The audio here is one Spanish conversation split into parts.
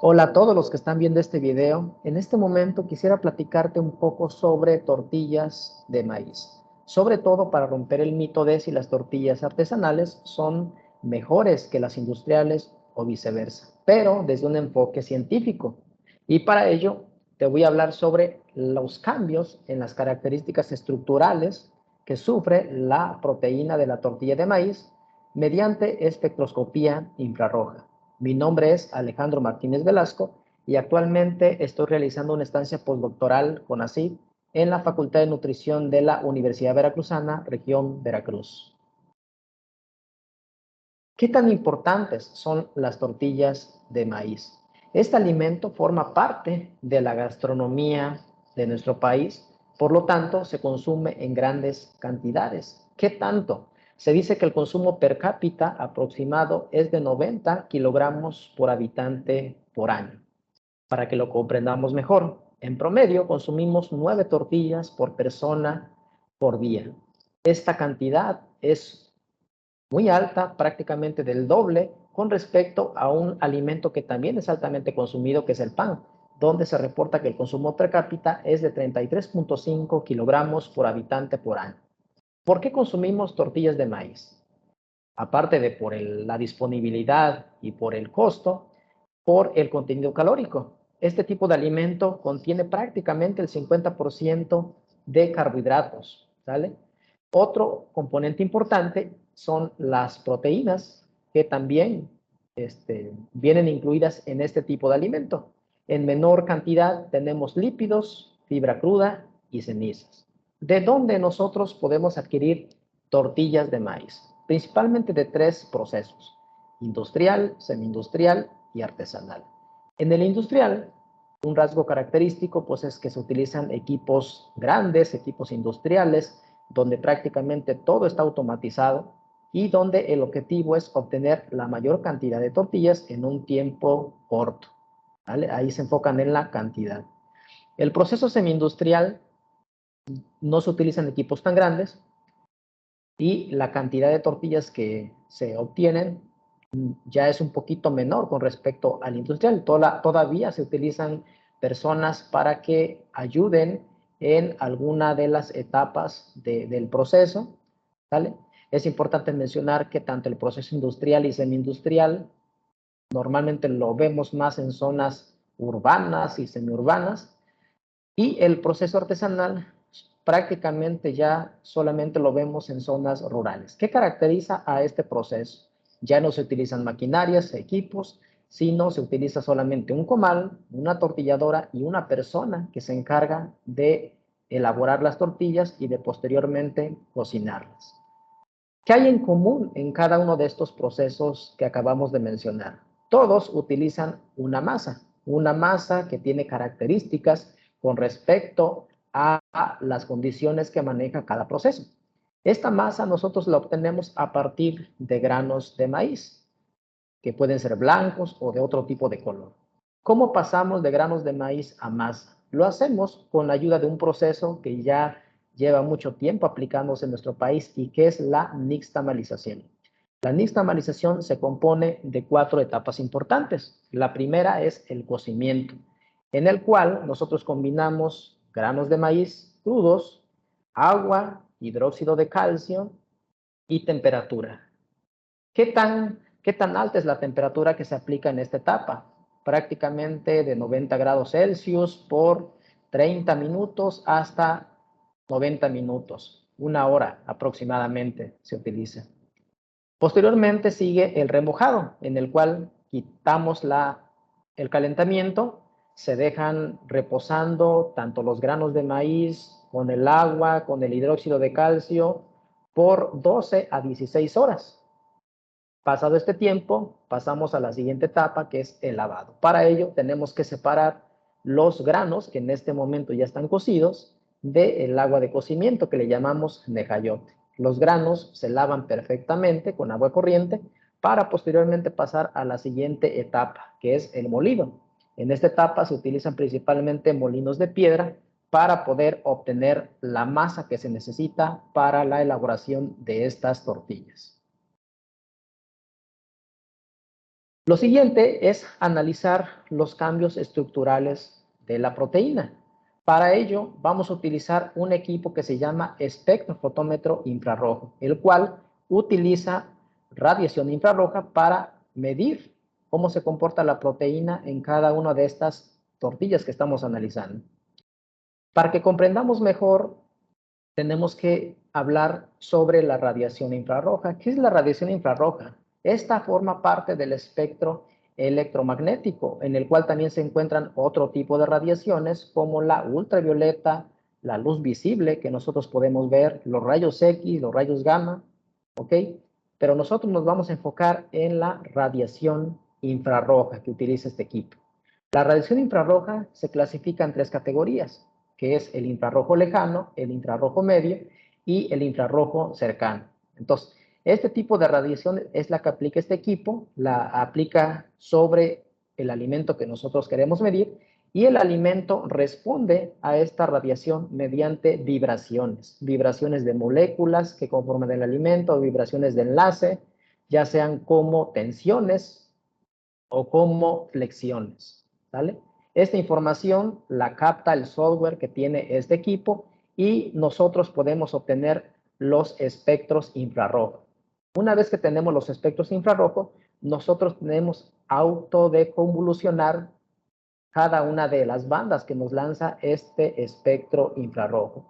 Hola a todos los que están viendo este video. En este momento quisiera platicarte un poco sobre tortillas de maíz, sobre todo para romper el mito de si las tortillas artesanales son mejores que las industriales o viceversa, pero desde un enfoque científico. Y para ello te voy a hablar sobre los cambios en las características estructurales que sufre la proteína de la tortilla de maíz mediante espectroscopía infrarroja. Mi nombre es Alejandro Martínez Velasco y actualmente estoy realizando una estancia postdoctoral con ACID en la Facultad de Nutrición de la Universidad Veracruzana, región Veracruz. ¿Qué tan importantes son las tortillas de maíz? Este alimento forma parte de la gastronomía de nuestro país, por lo tanto se consume en grandes cantidades. ¿Qué tanto? Se dice que el consumo per cápita aproximado es de 90 kilogramos por habitante por año. Para que lo comprendamos mejor, en promedio consumimos 9 tortillas por persona por día. Esta cantidad es muy alta, prácticamente del doble, con respecto a un alimento que también es altamente consumido, que es el pan, donde se reporta que el consumo per cápita es de 33.5 kilogramos por habitante por año. ¿Por qué consumimos tortillas de maíz? Aparte de por la disponibilidad y por el costo, por el contenido calórico. Este tipo de alimento contiene prácticamente el 50% de carbohidratos, ¿sale? Otro componente importante son las proteínas, que también vienen incluidas en este tipo de alimento. En menor cantidad tenemos lípidos, fibra cruda y cenizas. ¿De dónde nosotros podemos adquirir tortillas de maíz? Principalmente de tres procesos: industrial, semi-industrial y artesanal. En el industrial, un rasgo característico pues es que se utilizan equipos grandes, equipos industriales, donde prácticamente todo está automatizado y donde el objetivo es obtener la mayor cantidad de tortillas en un tiempo corto, ¿vale? Ahí se enfocan en la cantidad. El proceso semi-industrial no se utilizan equipos tan grandes y la cantidad de tortillas que se obtienen ya es un poquito menor con respecto al industrial. Todavía se utilizan personas para que ayuden en alguna de las etapas del proceso, ¿vale? Es importante mencionar que tanto el proceso industrial y semi-industrial normalmente lo vemos más en zonas urbanas y semiurbanas, y el proceso artesanal prácticamente ya solamente lo vemos en zonas rurales. ¿Qué caracteriza a este proceso? Ya no se utilizan maquinarias, equipos, sino se utiliza solamente un comal, una tortilladora y una persona que se encarga de elaborar las tortillas y de posteriormente cocinarlas. ¿Qué hay en común en cada uno de estos procesos que acabamos de mencionar? Todos utilizan una masa que tiene características con respecto a las condiciones que maneja cada proceso. Esta masa nosotros la obtenemos a partir de granos de maíz, que pueden ser blancos o de otro tipo de color. ¿Cómo pasamos de granos de maíz a masa? Lo hacemos con la ayuda de un proceso que ya lleva mucho tiempo aplicándose en nuestro país y que es la nixtamalización. La nixtamalización se compone de 4 etapas importantes. La primera es el cocimiento, en el cual nosotros combinamos granos de maíz crudos, agua, hidróxido de calcio y temperatura. ¿Qué tan alta es la temperatura que se aplica en esta etapa? Prácticamente de 90 grados Celsius por 30 minutos hasta 90 minutos, una hora aproximadamente se utiliza. Posteriormente sigue el remojado, en el cual quitamos el calentamiento, se dejan reposando tanto los granos de maíz con el agua, con el hidróxido de calcio, por 12 a 16 horas. Pasado este tiempo, pasamos a la siguiente etapa, que es el lavado. Para ello, tenemos que separar los granos, que en este momento ya están cocidos, del agua de cocimiento, que le llamamos necayote. Los granos se lavan perfectamente con agua corriente para posteriormente pasar a la siguiente etapa, que es el molido. En esta etapa se utilizan principalmente molinos de piedra para poder obtener la masa que se necesita para la elaboración de estas tortillas. Lo siguiente es analizar los cambios estructurales de la proteína. Para ello, vamos a utilizar un equipo que se llama espectrofotómetro infrarrojo, el cual utiliza radiación infrarroja para medir cómo se comporta la proteína en cada una de estas tortillas que estamos analizando. Para que comprendamos mejor, tenemos que hablar sobre la radiación infrarroja. ¿Qué es la radiación infrarroja? Esta forma parte del espectro electromagnético, en el cual también se encuentran otro tipo de radiaciones como la ultravioleta, la luz visible que nosotros podemos ver, los rayos X, los rayos gamma, ¿ok? Pero nosotros nos vamos a enfocar en la radiación infrarroja que utiliza este equipo. La radiación infrarroja se clasifica en tres categorías, que es el infrarrojo lejano, el infrarrojo medio y el infrarrojo cercano. Entonces, este tipo de radiación es la que aplica este equipo, la aplica sobre el alimento que nosotros queremos medir y el alimento responde a esta radiación mediante vibraciones, vibraciones de moléculas que conforman el alimento, vibraciones de enlace, ya sean como tensiones o como flexiones, ¿sale? Esta información la capta el software que tiene este equipo y nosotros podemos obtener los espectros infrarrojos. Una vez que tenemos los espectros infrarrojos, nosotros tenemos autodeconvolucionar cada una de las bandas que nos lanza este espectro infrarrojo.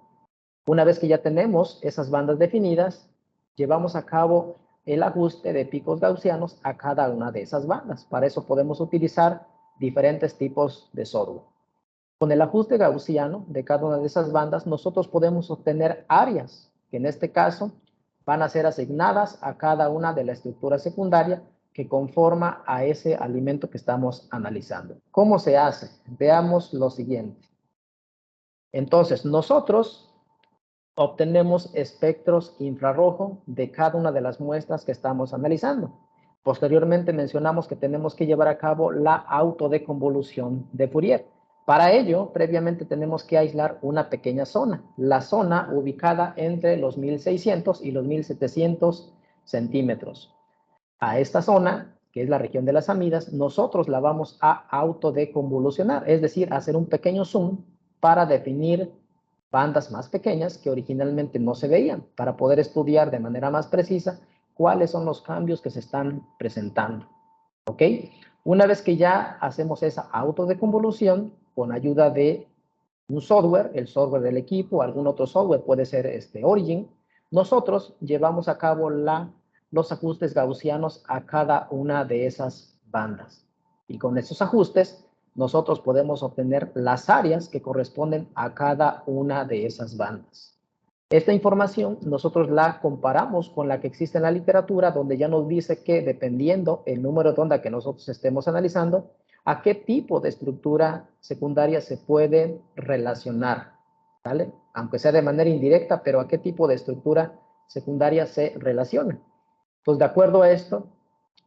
Una vez que ya tenemos esas bandas definidas, llevamos a cabo el ajuste de picos gaussianos a cada una de esas bandas. Para eso podemos utilizar diferentes tipos de software. Con el ajuste gaussiano de cada una de esas bandas, nosotros podemos obtener áreas, que en este caso van a ser asignadas a cada una de la estructura secundaria que conforma a ese alimento que estamos analizando. ¿Cómo se hace? Veamos lo siguiente. Entonces, nosotros obtenemos espectros infrarrojo de cada una de las muestras que estamos analizando. Posteriormente mencionamos que tenemos que llevar a cabo la autodeconvolución de Fourier. Para ello, previamente tenemos que aislar una pequeña zona, la zona ubicada entre los 1600 y los 1700 centímetros. A esta zona, que es la región de las amidas, nosotros la vamos a autodeconvolucionar, es decir, hacer un pequeño zoom para definir bandas más pequeñas que originalmente no se veían, para poder estudiar de manera más precisa cuáles son los cambios que se están presentando. ¿Ok? Una vez que ya hacemos esa autodeconvolución con ayuda de un software, el software del equipo, algún otro software, puede ser Origin, nosotros llevamos a cabo los ajustes gaussianos a cada una de esas bandas. Y con esos ajustes, nosotros podemos obtener las áreas que corresponden a cada una de esas bandas. Esta información nosotros la comparamos con la que existe en la literatura, donde ya nos dice que dependiendo el número de onda que nosotros estemos analizando, a qué tipo de estructura secundaria se puede relacionar, ¿vale? Aunque sea de manera indirecta, pero a qué tipo de estructura secundaria se relaciona. Pues de acuerdo a esto,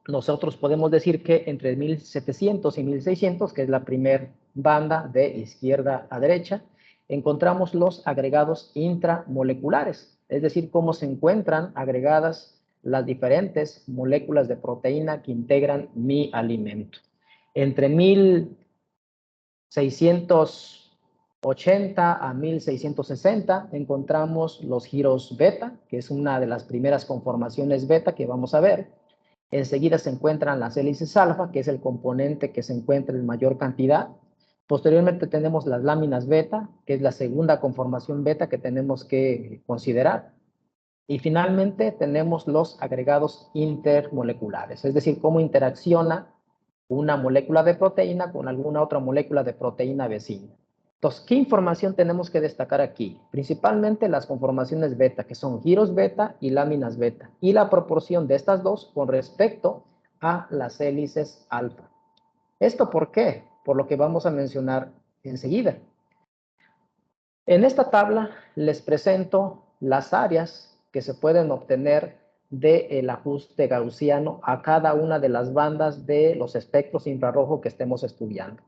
nosotros podemos decir que entre 1700 y 1600, que es la primera banda de izquierda a derecha, encontramos los agregados intramoleculares, es decir, cómo se encuentran agregadas las diferentes moléculas de proteína que integran mi alimento. Entre 1680 a 1660 encontramos los giros beta, que es una de las primeras conformaciones beta que vamos a ver. Enseguida se encuentran las hélices alfa, que es el componente que se encuentra en mayor cantidad. Posteriormente tenemos las láminas beta, que es la segunda conformación beta que tenemos que considerar. Y finalmente tenemos los agregados intermoleculares, es decir, cómo interacciona una molécula de proteína con alguna otra molécula de proteína vecina. Entonces, ¿qué información tenemos que destacar aquí? Principalmente las conformaciones beta, que son giros beta y láminas beta, y la proporción de estas dos con respecto a las hélices alfa. ¿Esto por qué? Por lo que vamos a mencionar enseguida. En esta tabla les presento las áreas que se pueden obtener del ajuste gaussiano a cada una de las bandas de los espectros infrarrojos que estemos estudiando.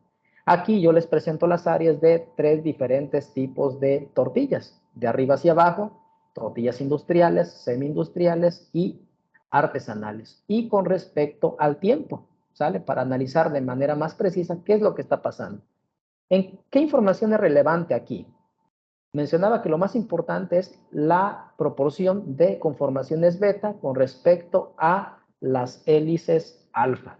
Aquí yo les presento las áreas de tres diferentes tipos de tortillas, de arriba hacia abajo, tortillas industriales, semi-industriales y artesanales. Y con respecto al tiempo, ¿sale? Para analizar de manera más precisa qué es lo que está pasando. ¿Qué información es relevante aquí? Mencionaba que lo más importante es la proporción de conformaciones beta con respecto a las hélices alfa.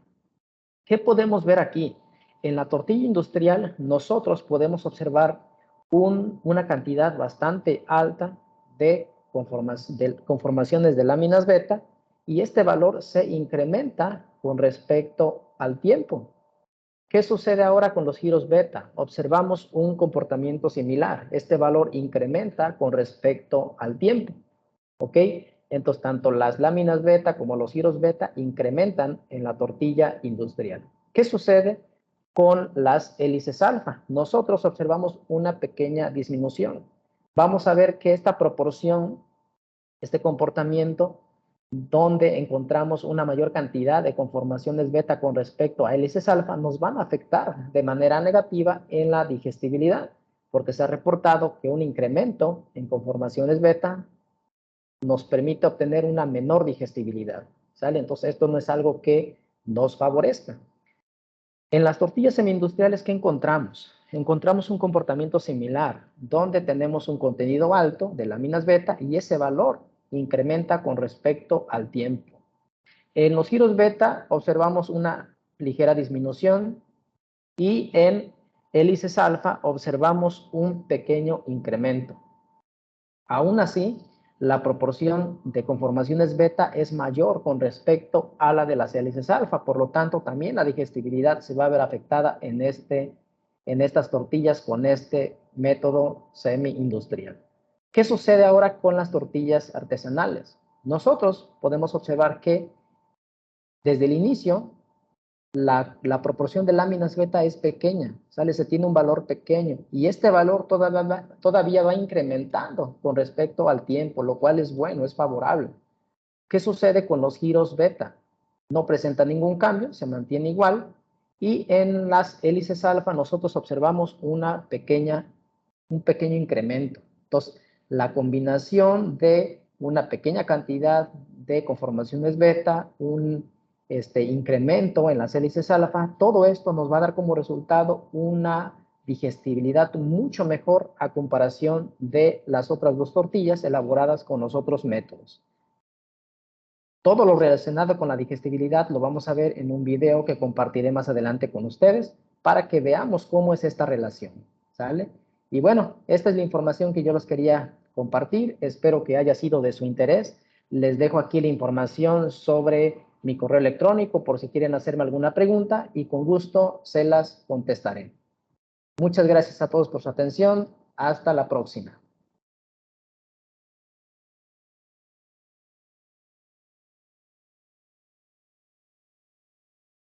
¿Qué podemos ver aquí? En la tortilla industrial nosotros podemos observar una cantidad bastante alta de conformaciones de láminas beta y este valor se incrementa con respecto al tiempo. ¿Qué sucede ahora con los giros beta? Observamos un comportamiento similar. Este valor incrementa con respecto al tiempo. ¿Ok? Entonces, tanto las láminas beta como los giros beta incrementan en la tortilla industrial. ¿Qué sucede con las hélices alfa? Nosotros observamos una pequeña disminución. Vamos a ver que esta proporción, este comportamiento, donde encontramos una mayor cantidad de conformaciones beta con respecto a hélices alfa, nos van a afectar de manera negativa en la digestibilidad, porque se ha reportado que un incremento en conformaciones beta nos permite obtener una menor digestibilidad, ¿sale? Entonces, esto no es algo que nos favorezca. En las tortillas semi-industriales, ¿qué encontramos? Encontramos un comportamiento similar, donde tenemos un contenido alto de láminas beta y ese valor incrementa con respecto al tiempo. En los giros beta observamos una ligera disminución y en hélices alfa observamos un pequeño incremento. Aún así, la proporción de conformaciones beta es mayor con respecto a la de las hélices alfa, por lo tanto, también la digestibilidad se va a ver afectada en estas tortillas con este método semi-industrial. ¿Qué sucede ahora con las tortillas artesanales? Nosotros podemos observar que desde el inicio la proporción de láminas beta es pequeña, ¿sale? Se tiene un valor pequeño y este valor todavía va incrementando con respecto al tiempo, lo cual es bueno, es favorable. ¿Qué sucede con los giros beta? No presenta ningún cambio, se mantiene igual y en las hélices alfa nosotros observamos un pequeño incremento. Entonces, la combinación de una pequeña cantidad de conformaciones beta, un incremento en las hélices alfa, todo esto nos va a dar como resultado una digestibilidad mucho mejor a comparación de las otras dos tortillas elaboradas con los otros métodos. Todo lo relacionado con la digestibilidad lo vamos a ver en un video que compartiré más adelante con ustedes para que veamos cómo es esta relación, ¿sale? Y bueno, esta es la información que yo les quería compartir. Espero que haya sido de su interés. Les dejo aquí la información sobre mi correo electrónico por si quieren hacerme alguna pregunta y con gusto se las contestaré. Muchas gracias a todos por su atención. Hasta la próxima.